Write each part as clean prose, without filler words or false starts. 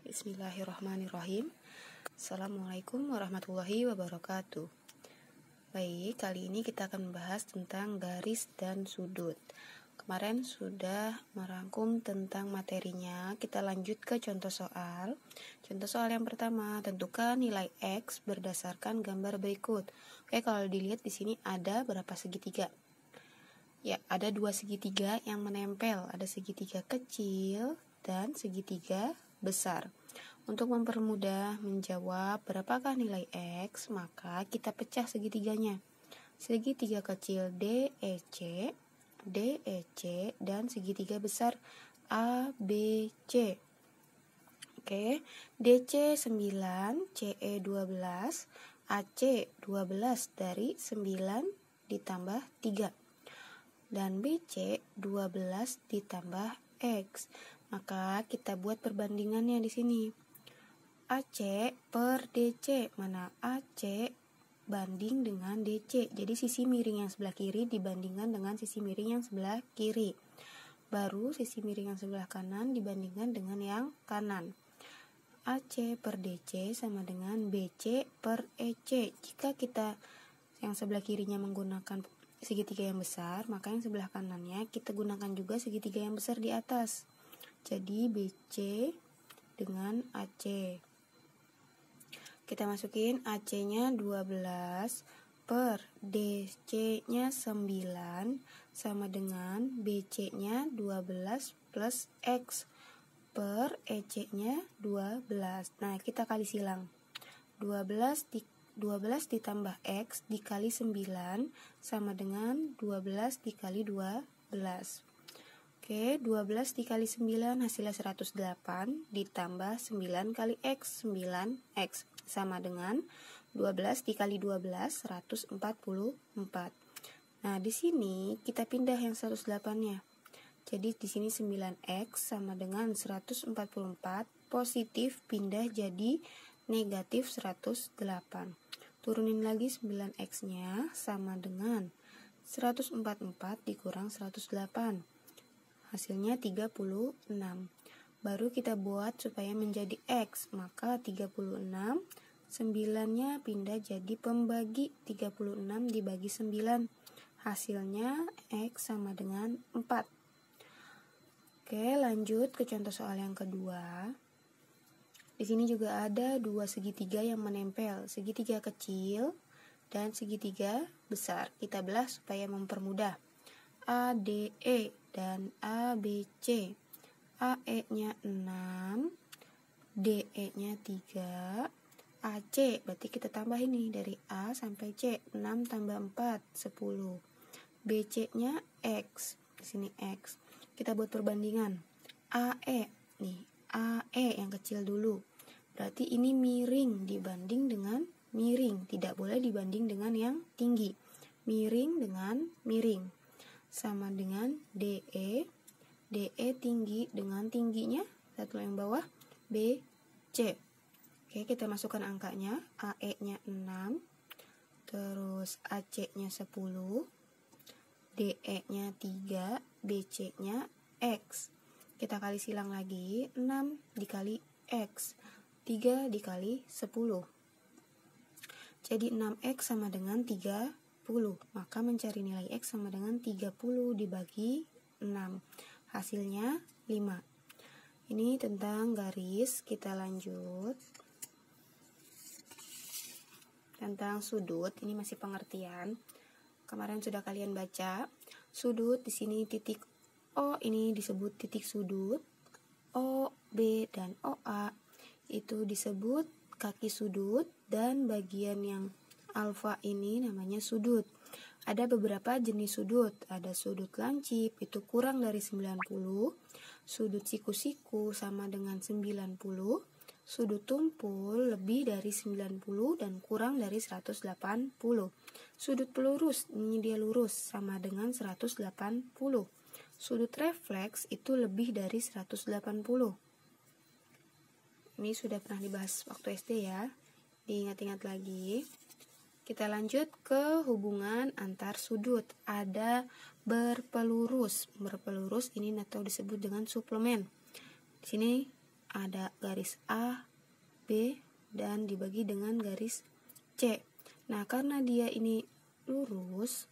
Bismillahirrahmanirrahim. Assalamualaikum warahmatullahi wabarakatuh. Baik, kali ini kita akan membahas tentang garis dan sudut. Kemarin sudah merangkum tentang materinya. Kita lanjut ke contoh soal. Contoh soal yang pertama, tentukan nilai X berdasarkan gambar berikut. Oke, kalau dilihat di sini ada berapa segitiga? Ya, ada dua segitiga yang menempel. Ada segitiga kecil dan segitiga besar. Untuk mempermudah menjawab berapakah nilai X, maka kita pecah segitiganya. Segitiga kecil DEC, dan segitiga besar ABC. Oke, DC 9, CE 12, AC 12 dari 9 ditambah 3. Dan BC 12 ditambah X. Maka kita buat perbandingannya di sini. AC per DC, mana AC banding dengan DC. Jadi sisi miring yang sebelah kiri dibandingkan dengan sisi miring yang sebelah kiri. Baru sisi miring yang sebelah kanan dibandingkan dengan yang kanan. AC per DC sama dengan BC per EC. Jika kita yang sebelah kirinya menggunakan segitiga yang besar, maka yang sebelah kanannya kita gunakan juga segitiga yang besar di atas. Jadi BC dengan AC. Kita masukin AC-nya 12 per DC-nya 9 sama dengan BC-nya 12 plus X per EC-nya 12. Nah, kita kali silang. 12 ditambah X dikali 9 sama dengan 12 dikali 12. Oke, 12 dikali 9 hasilnya 108 ditambah 9 kali X, 9X. Sama dengan 12 dikali 12, 144. Nah, di sini kita pindah yang 108-nya. Jadi di sini 9X sama dengan 144, positif pindah jadi negatif 108. Turunin lagi 9X-nya sama dengan 144 dikurang 108. Hasilnya 36. Baru kita buat supaya menjadi X, maka 36, 9-nya pindah jadi pembagi, 36 dibagi 9. Hasilnya X sama dengan 4. Oke, lanjut ke contoh soal yang kedua. Di sini juga ada dua segitiga yang menempel, segitiga kecil dan segitiga besar. Kita belah supaya mempermudah. ADE dan ABC. AE-nya 6, DE-nya 3, AC berarti kita tambah ini dari A sampai C, 6 tambah 4, 10. BC-nya X, di sini X. Kita buat perbandingan. AE, nih, AE yang kecil dulu. Berarti ini miring dibanding dengan miring, tidak boleh dibanding dengan yang tinggi. Miring dengan miring. Sama dengan DE tinggi dengan tingginya, satu yang bawah, BC. Oke, kita masukkan angkanya. AE-nya 6, terus AC-nya 10, DE-nya 3, BC-nya X. Kita kali silang lagi, 6 dikali X, 3 dikali 10. Jadi 6X sama dengan 30. Maka mencari nilai X sama dengan 30 dibagi 6. Hasilnya 5. Ini tentang garis. Kita lanjut. Tentang sudut, ini masih pengertian. Kemarin sudah kalian baca. Sudut di sini titik O ini disebut titik sudut. O, B, dan OA itu disebut kaki sudut, dan bagian yang alfa ini namanya sudut. Ada beberapa jenis sudut. Ada sudut lancip, itu kurang dari 90. Sudut siku-siku sama dengan 90. Sudut tumpul lebih dari 90 dan kurang dari 180. Sudut pelurus, ini dia lurus, sama dengan 180. Sudut refleks itu lebih dari 180. Ini sudah pernah dibahas waktu SD ya. Diingat-ingat lagi. Kita lanjut ke hubungan antar sudut. Ada berpelurus. Berpelurus ini atau disebut dengan suplemen. Di sini ada garis A, B, dan dibagi dengan garis C. Nah, karena dia ini lurus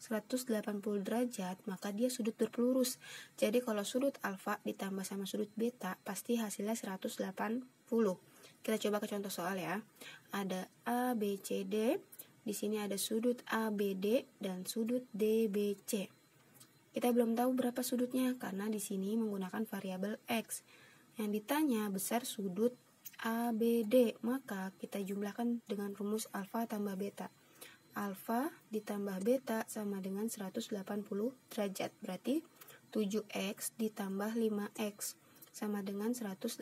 180 derajat, maka dia sudut berpelurus. Jadi kalau sudut alfa ditambah sama sudut beta, pasti hasilnya 180. Kita coba ke contoh soal ya. Ada A, B, C, D. Di sini ada sudut ABD dan sudut DBC. Kita belum tahu berapa sudutnya karena di sini menggunakan variabel X. Yang ditanya besar sudut ABD, maka kita jumlahkan dengan rumus alfa tambah beta. Alfa ditambah beta sama dengan 180 derajat. Berarti 7X ditambah 5X sama dengan 180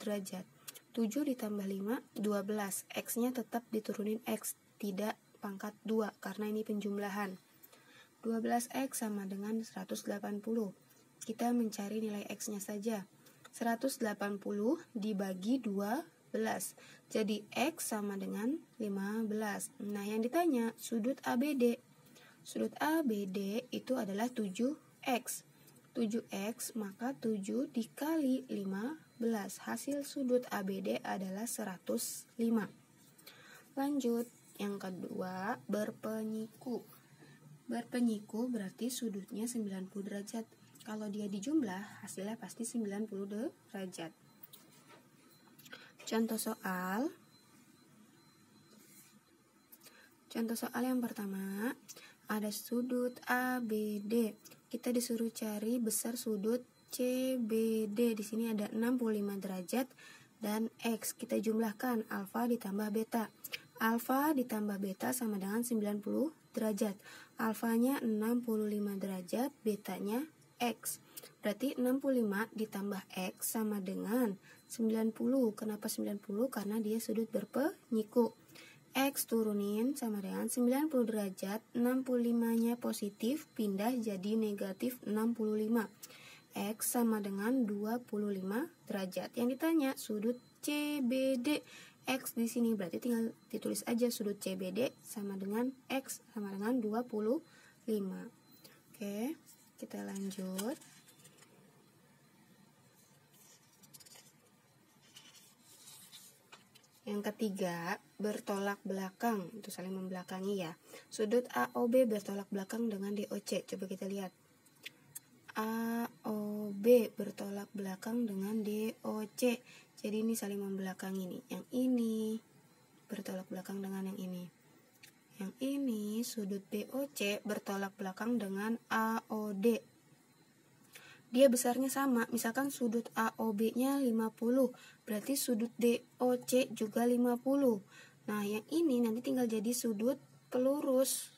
derajat. 7 ditambah 5, 12. X-nya tetap diturunin X, tidak pangkat 2 karena ini penjumlahan. 12X sama dengan 180. Kita mencari nilai X-nya saja. 180 dibagi 12. Jadi X sama dengan 15. Nah, yang ditanya sudut ABD. Sudut ABD itu adalah 7X. 7X maka 7 dikali 15. Hasil sudut ABD adalah 105. Lanjut, yang kedua, berpenyiku. Berpenyiku berarti sudutnya 90 derajat. Kalau dia dijumlah, hasilnya pasti 90 derajat. Contoh soal yang pertama, ada sudut ABD. Kita disuruh cari besar sudut CBD. Di sini ada 65 derajat dan X. Kita jumlahkan alfa ditambah beta. Alfa ditambah beta sama dengan 90 derajat. Alfanya 65 derajat, betanya X. Berarti 65 ditambah X sama dengan 90. Kenapa 90? Karena dia sudut berpenyiku. X turunin sama dengan 90 derajat, 65-nya positif, pindah jadi negatif 65. X sama dengan 25 derajat. Yang ditanya sudut CBD. X di sini berarti tinggal ditulis aja sudut CBD sama dengan X sama dengan 25. Oke, kita lanjut. Yang ketiga, bertolak belakang. Itu saling membelakangi ya. Sudut AOB bertolak belakang dengan DOC. Coba kita lihat. AOB bertolak belakang dengan DOC. Jadi ini saling membelakangi nih. Yang ini bertolak belakang dengan yang ini. Yang ini sudut BOC bertolak belakang dengan AOD. Dia besarnya sama. Misalkan sudut AOB-nya 50, berarti sudut DOC juga 50. Nah, yang ini nanti tinggal jadi sudut pelurus.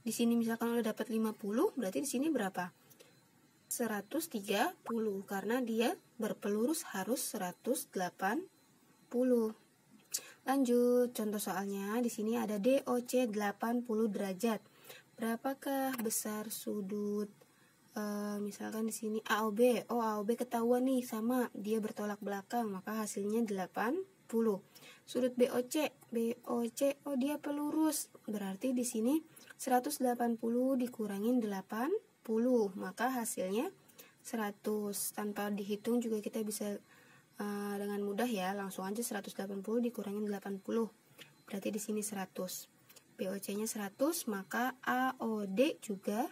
Di sini misalkan udah dapat 50, berarti di sini berapa? 130 karena dia berpelurus harus 180. Lanjut, contoh soalnya di sini ada DOC 80 derajat. Berapakah besar sudut misalkan di sini AOB? Oh, AOB ketahuan nih sama, dia bertolak belakang, maka hasilnya 80. Sudut BOC, oh dia pelurus. Berarti di sini 180 dikurangin 80. Maka hasilnya 100. Tanpa dihitung juga kita bisa dengan mudah ya, langsung aja 180 dikurangin 80. Berarti di sini 100. BOC-nya 100, maka AOD juga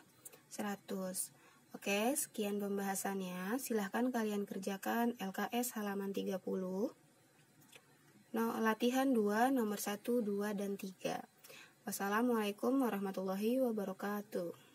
100. Oke, sekian pembahasannya. Silahkan kalian kerjakan LKS halaman 30. Latihan 2 nomor 1, 2, dan 3. Wassalamualaikum warahmatullahi wabarakatuh.